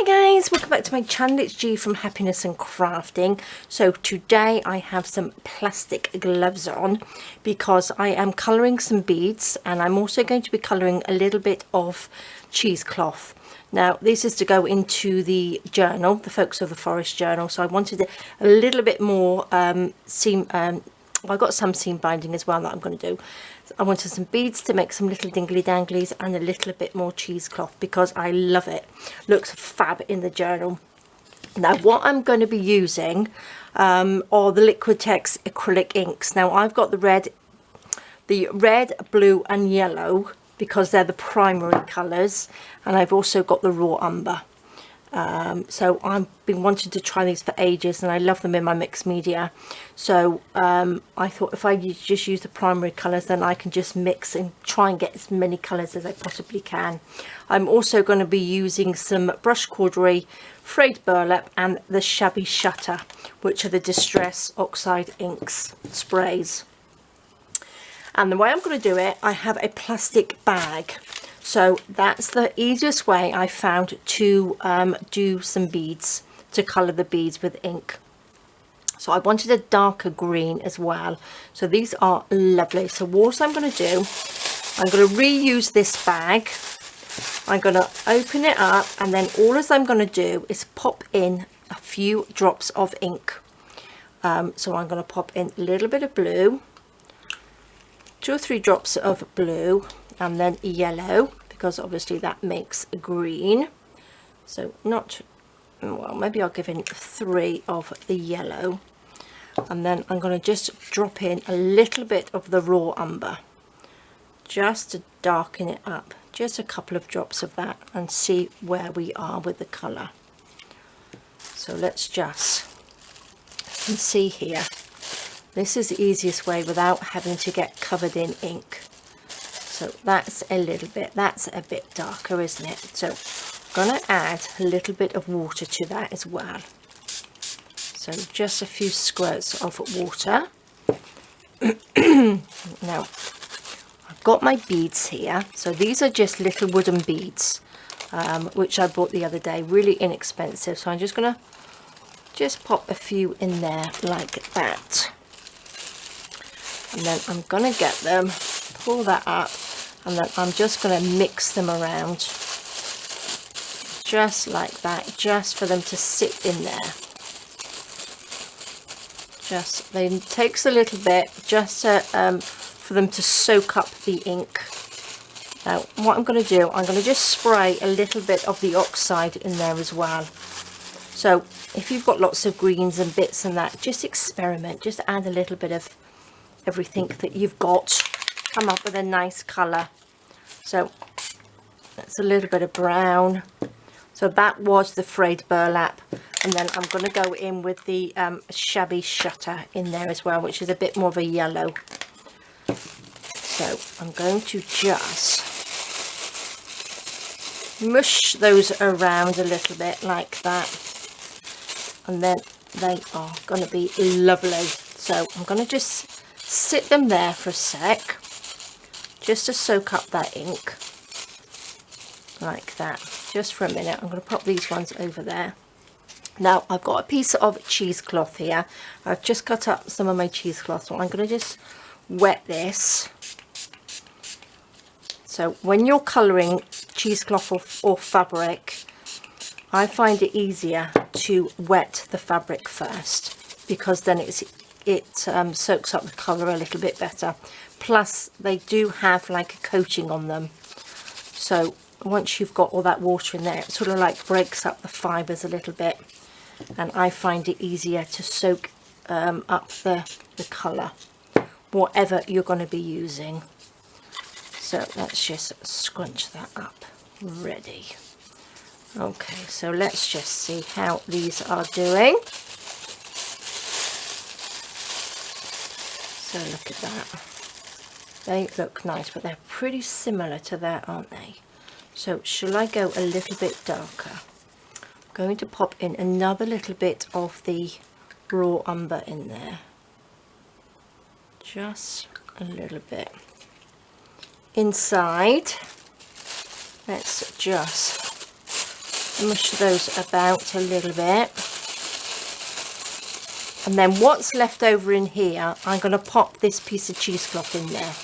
Hi guys, welcome back to my channel. It's G from Happiness and Crafting. So today I have some plastic gloves on because I am colouring some beads, and I'm also going to be colouring a little bit of cheesecloth. Now this is to go into the journal, the Folks of the Forest journal, so I wanted a little bit more well, I've got some seam binding as well that I'm going to do. I wanted some beads to make some little dingly danglies and a little bit more cheesecloth because I love it. Looks fab in the journal. Now what I'm going to be using are the Liquitex acrylic inks. Now I've got the red, blue and yellow because they're the primary colours, and I've also got the raw umber. So I've been wanting to try these for ages, and I love them in my mixed media. So I thought if I just use the primary colours, then I can just mix and try and get as many colours as I possibly can. I'm also going to be using some brush corduroy, frayed burlap and the shabby shutter, which are the distress oxide inks sprays. And the way I'm going to do it, I have a plastic bag. So that's the easiest way I found to do some beads, to colour the beads with ink. So I wanted a darker green as well. So these are lovely. So what I'm going to do, I'm going to reuse this bag. I'm going to open it up, and then all I'm going to do is pop in a few drops of ink. So I'm going to pop in a little bit of blue, 2 or 3 drops of blue, and then yellow, because obviously that makes green. So not, well, maybe I'll give in 3 of the yellow, and then I'm going to just drop in a little bit of the raw umber just to darken it up, just a couple of drops of that, and see where we are with the colour. So let's just, you can see here, this is the easiest way without having to get covered in ink. So that's a little bit, that's a bit darker, isn't it? So I'm going to add a little bit of water to that as well. So just a few squirts of water. Now I've got my beads here. So these are just little wooden beads, which I bought the other day, really inexpensive. So I'm just going to just pop a few in there like that. And then I'm going to get them, pull that up, and then I'm just going to mix them around just like that, just for them to sit in there. Just, it takes a little bit just to, for them to soak up the ink. Now what I'm going to do, I'm going to just spray a little bit of the oxide in there as well. So if you've got lots of greens and bits and that, just experiment, just add a little bit of everything that you've got, come up with a nice colour. So that's a little bit of brown. So that was the frayed burlap, and then I'm going to go in with the shabby shutter in there as well, which is a bit more of a yellow. So I'm going to just mush those around a little bit like that, and then they are going to be lovely. So I'm going to just sit them there for a sec, just to soak up that ink like that, just for a minute. I'm going to pop these ones over there. Now I've got a piece of cheesecloth here. I've just cut up some of my cheesecloth, so I'm going to just wet this. So when you're colouring cheesecloth or fabric, I find it easier to wet the fabric first, because then it soaks up the colour a little bit better. Plus they do have like a coating on them, so once you've got all that water in there, it sort of like breaks up the fibres a little bit, and I find it easier to soak up the colour, whatever you're going to be using. So let's just scrunch that up. Ready. Okay, so let's just see how these are doing. So look at that. They look nice, but they're pretty similar to that, aren't they? So shall I go a little bit darker? I'm going to pop in another little bit of the raw umber in there. Just a little bit. Inside, let's just mush those about a little bit. And then what's left over in here, I'm going to pop this piece of cheesecloth in there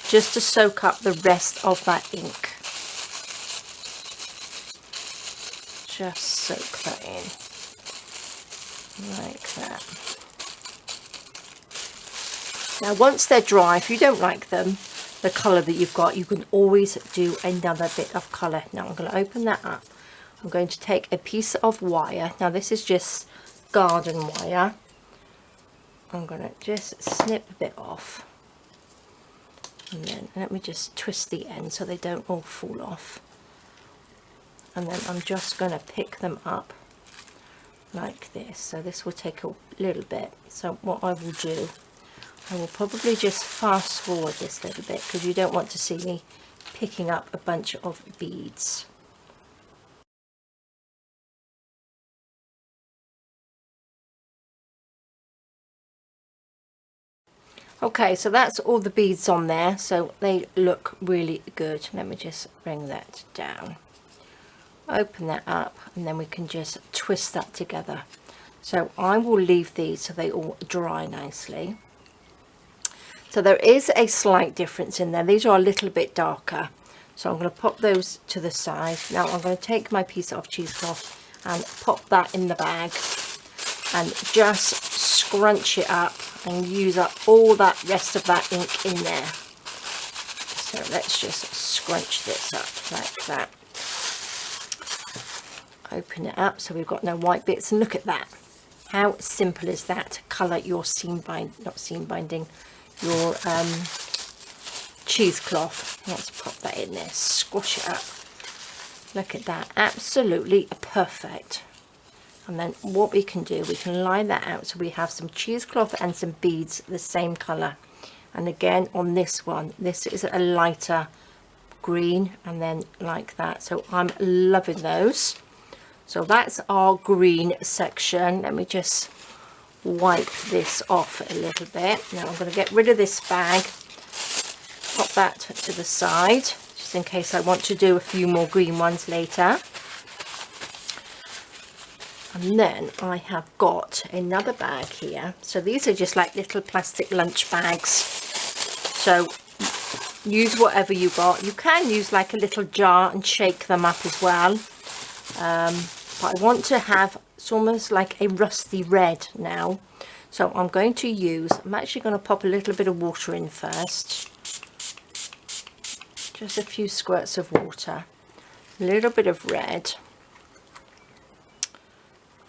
just to soak up the rest of that ink. Just soak that in like that. Now once they're dry, if you don't like them, the colour that you've got, you can always do another bit of colour. Now I'm going to open that up. I'm going to take a piece of wire. Now this is just garden wire. I'm going to just snip a bit off. And then let me just twist the end so they don't all fall off. And then I'm just going to pick them up like this. So this will take a little bit. So what I will do, I will probably just fast forward this little bit because you don't want to see me picking up a bunch of beads. Okay, so that's all the beads on there, so they look really good. Let me just bring that down. Open that up and then we can just twist that together. So I will leave these so they all dry nicely. So there is a slight difference in there. These are a little bit darker. So I'm going to pop those to the side. Now I'm going to take my piece of cheesecloth and pop that in the bag and just scrunch it up and use up all that rest of that ink in there. So let's just scrunch this up like that. Open it up so we've got no white bits, and look at that. How simple is that to colour your your cheesecloth. Let's pop that in there, squash it up. Look at that, absolutely perfect. And then what we can do, we can line that out so we have some cheesecloth and some beads the same colour. And again on this one, this is a lighter green, and then like that. So I'm loving those. So that's our green section. Let me just wipe this off a little bit. Now I'm going to get rid of this bag, pop that to the side just in case I want to do a few more green ones later. And then I have got another bag here. So these are just like little plastic lunch bags. So use whatever you got. You can use like a little jar and shake them up as well. But I want to have, it's almost like a rusty red now. So I'm going to use, I'm actually going to pop a little bit of water in first. Just a few squirts of water. A little bit of red.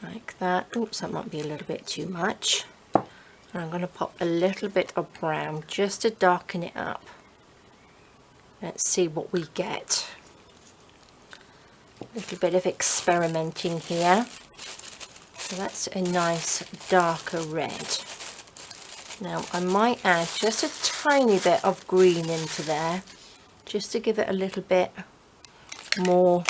Like that. Oops, that might be a little bit too much. And I'm going to pop a little bit of brown just to darken it up. Let's see what we get. A little bit of experimenting here. So that's a nice darker red. Now I might add just a tiny bit of green into there, just to give it a little bit more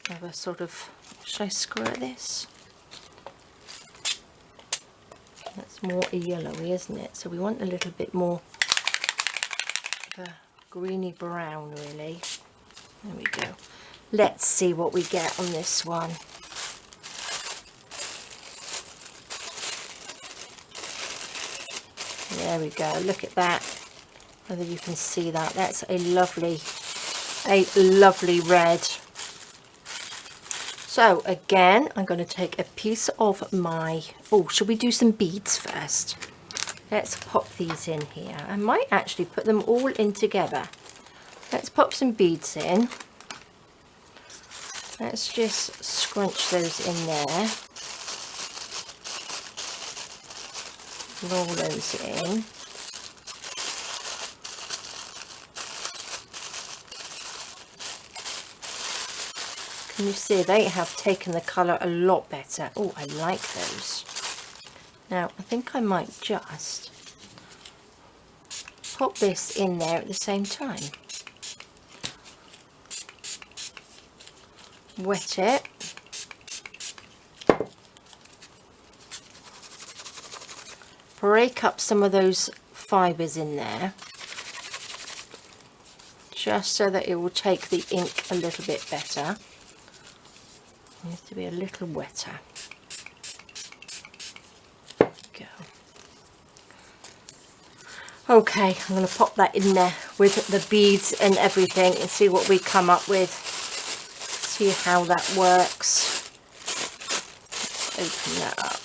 of a sort of, should I squirt this? That's more yellowy, isn't it? So we want a little bit more of a greeny brown really. There we go. Let's see what we get on this one. There we go. Look at that. Whether you can see that. That's a lovely red. So again, I'm going to take a piece of my, oh, should we do some beads first? Let's pop these in here. I might actually put them all in together. Let's pop some beads in. Let's just scrunch those in there. Roll those in. Can you see they have taken the colour a lot better? Oh, I like those. Now I think I might just pop this in there at the same time. Wet it. Break up some of those fibres in there, just so that it will take the ink a little bit better. Needs to be a little wetter. Go. Okay, I'm going to pop that in there with the beads and everything and see what we come up with. See how that works. Let's open that up.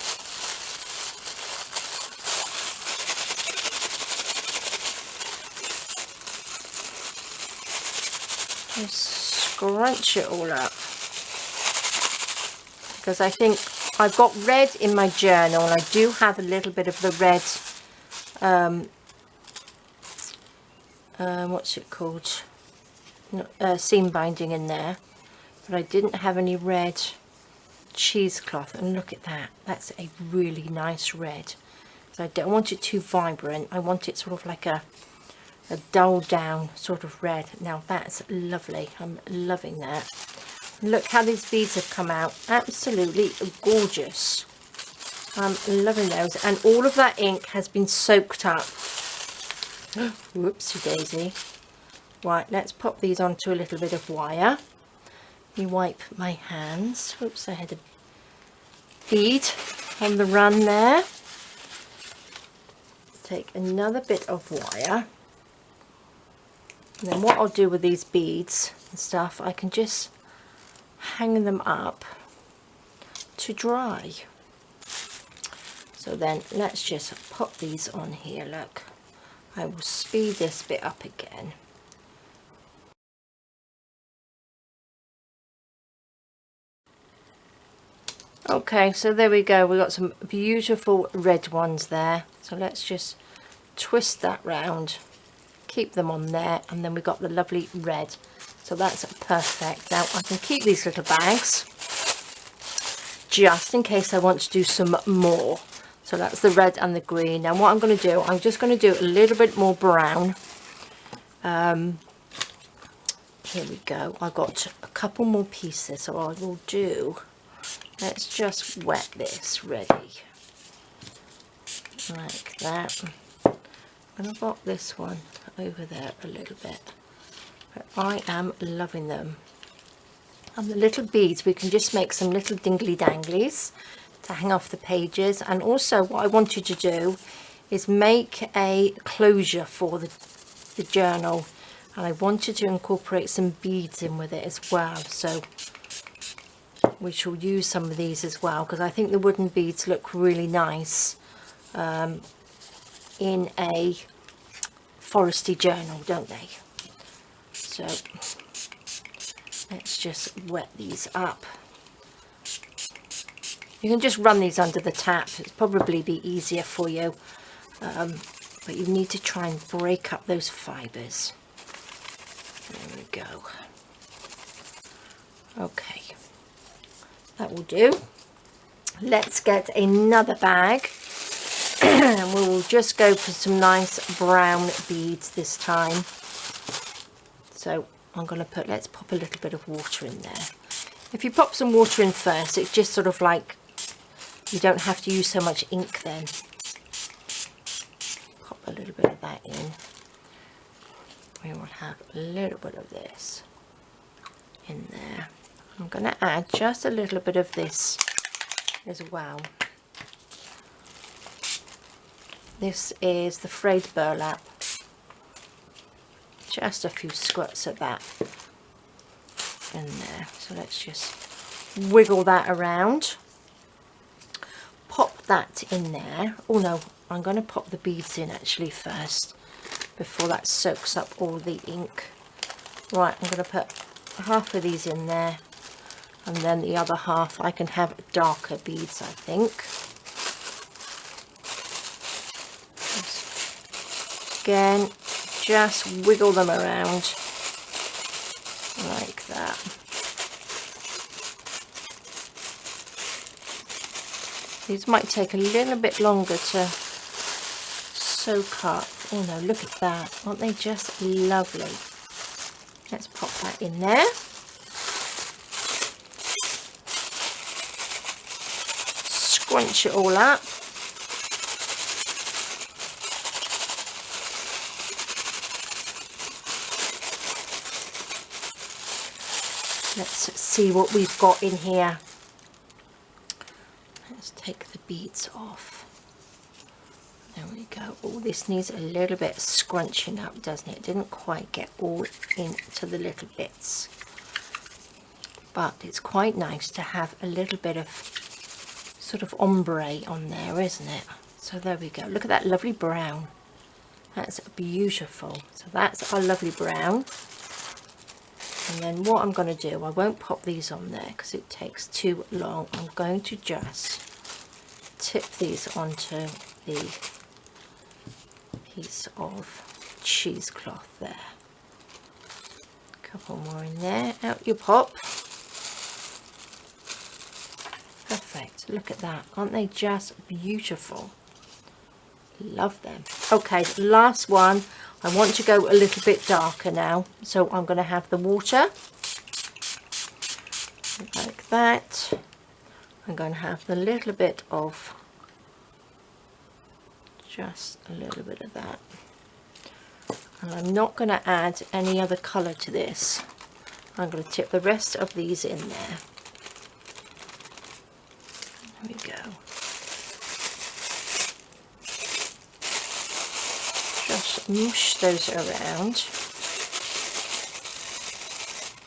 Just scrunch it all up. Because I think I've got red in my journal and I do have a little bit of the red what's it called, seam binding in there, but I didn't have any red cheesecloth. And look at that, that's a really nice red. So I don't want it too vibrant, I want it sort of like a dull down sort of red. Now that's lovely, I'm loving that. Look how these beads have come out, absolutely gorgeous. I'm loving those, and all of that ink has been soaked up. Whoopsie daisy. Right, let's pop these onto a little bit of wire. Let me wipe my hands. Whoops, I had a bead on the run there. Take another bit of wire. And then what I'll do with these beads and stuff, I can just hang them up to dry. So then let's just pop these on here. Look, I will speed this bit up again. Okay, so there we go, we got some beautiful red ones there. So let's just twist that round, keep them on there, and then we got the lovely red. So that's perfect. Now I can keep these little bags just in case I want to do some more. So that's the red and the green. Now what I'm going to do, I'm just going to do a little bit more brown. Here we go, I got a couple more pieces, so I will do, let's just wet this ready like that. And I've got this one over there a little bit, but I am loving them. And the little beads, we can just make some little dingly danglies to hang off the pages. And also what I wanted to do is make a closure for the journal, and I wanted to incorporate some beads in with it as well. So we shall use some of these as well, because I think the wooden beads look really nice in a foresty journal, don't they? So let's just wet these up. You can just run these under the tap, it'd probably be easier for you, but you need to try and break up those fibres. There we go. Okay, that will do. Let's get another bag and we will just go for some nice brown beads this time. So I'm going to put, let's pop a little bit of water in there. If you pop some water in first, it's just sort of like, you don't have to use so much ink then. Pop a little bit of that in. We will have a little bit of this in there. I'm going to add just a little bit of this as well. This is the frayed burlap. Just a few squirts of that in there. So let's just wiggle that around. Pop that in there. Oh no, I'm going to pop the beads in actually first before that soaks up all the ink. Right, I'm going to put half of these in there, and then the other half I can have darker beads, I think. Again, just wiggle them around like that. These might take a little bit longer to soak up. Oh no, look at that. Aren't they just lovely? Let's pop that in there. Scrunch it all up. Let's see what we've got in here. take the beads off. There we go. Oh, this needs a little bit of scrunching up, doesn't it? It didn't quite get all into the little bits. But it's quite nice to have a little bit of sort of ombre on there, isn't it? So there we go. Look at that lovely brown. That's beautiful. So that's our lovely brown. And then what I'm going to do, I won't pop these on there because it takes too long. I'm going to just tip these onto the piece of cheesecloth there. A couple more in there. Out you pop. Perfect. Look at that. Aren't they just beautiful? Love them. Okay, last one. I want to go a little bit darker now, so I'm going to have the water like that. I'm going to have the little bit of, just a little bit of that, and I'm not going to add any other colour to this. I'm going to tip the rest of these in there. There we go. Just mush those around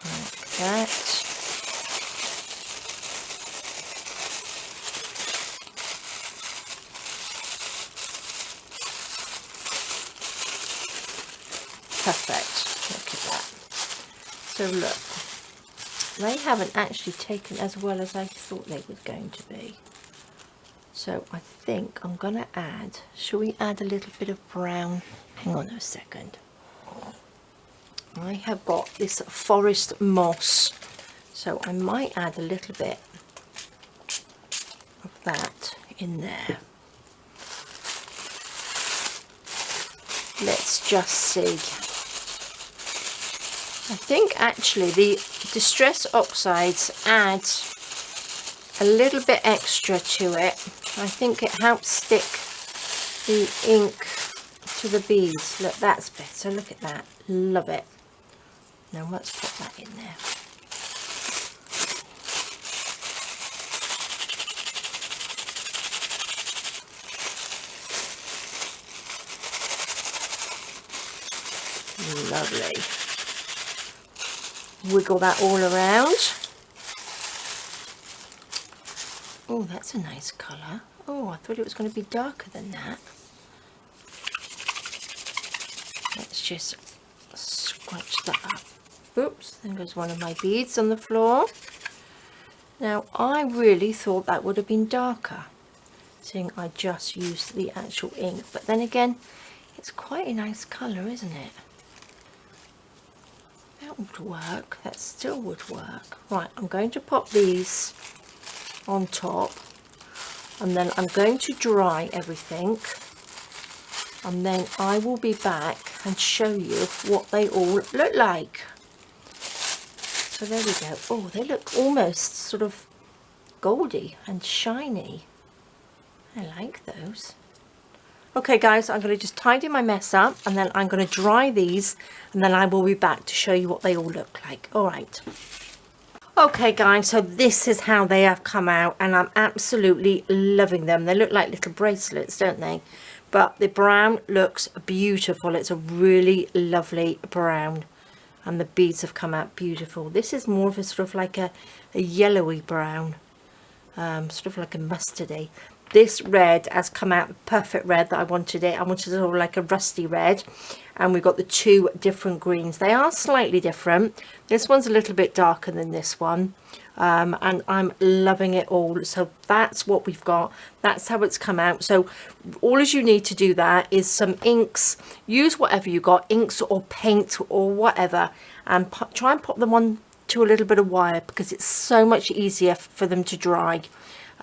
like that. Perfect. Look at that. So look, they haven't actually taken as well as I thought they were going to be. So I think I'm going to add, shall we add a little bit of brown? Hang on a second. I have got this forest moss, so I might add a little bit of that in there. Let's just see. I think actually the Distress Oxides add a little bit extra to it. I think it helps stick the ink to the beads. Look, that's better. Look at that. Love it. Now let's put that in there. Lovely. Wiggle that all around. Oh, that's a nice colour. Oh, I thought it was going to be darker than that. Let's just scrunch that up. Oops, there goes one of my beads on the floor. Now, I really thought that would have been darker, seeing I just used the actual ink. But then again, it's quite a nice colour, isn't it? That would work. That still would work. Right, I'm going to pop these on top, and then I'm going to dry everything, and then I will be back and show you what they all look like. So there we go. Oh, they look almost sort of goldy and shiny. I like those. Okay guys, I'm going to just tidy my mess up, and then I'm going to dry these, and then I will be back to show you what they all look like. All right. Okay guys, so this is how they have come out, and I'm absolutely loving them. They look like little bracelets, don't they? But the brown looks beautiful. It's a really lovely brown, and the beads have come out beautiful. This is more of a sort of like a yellowy brown, sort of like a mustardy. This red has come out the perfect red that I wanted it. I wanted it sort of like a rusty red, and we've got the two different greens. They are slightly different. This one's a little bit darker than this one, and I'm loving it all. So that's what we've got. That's how it's come out. So all as you need to do that is some inks. Use whatever you got, inks or paint or whatever, and try and pop them on to a little bit of wire, because it's so much easier for them to dry.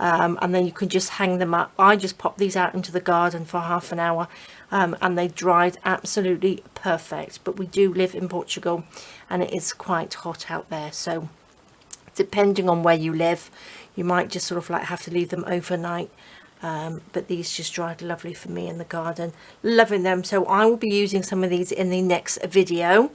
And then you can just hang them up. I just popped these out into the garden for half an hour, and they dried absolutely perfect. But we do live in Portugal, and it is quite hot out there, so depending on where you live, you might just sort of like have to leave them overnight. But these just dried lovely for me in the garden. Loving them. So I will be using some of these in the next video.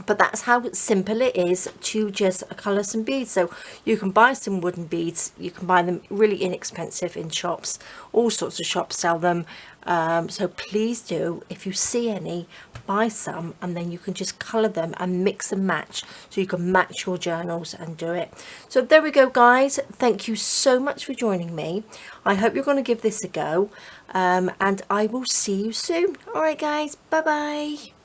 But that's how simple it is to just colour some beads. So you can buy some wooden beads, you can buy them really inexpensive in shops, all sorts of shops sell them. So please do, if you see any, buy some, and then you can just colour them and mix and match, so you can match your journals and do it. So there we go, guys. Thank you so much for joining me. I hope you're going to give this a go, and I will see you soon. All right, guys, bye bye.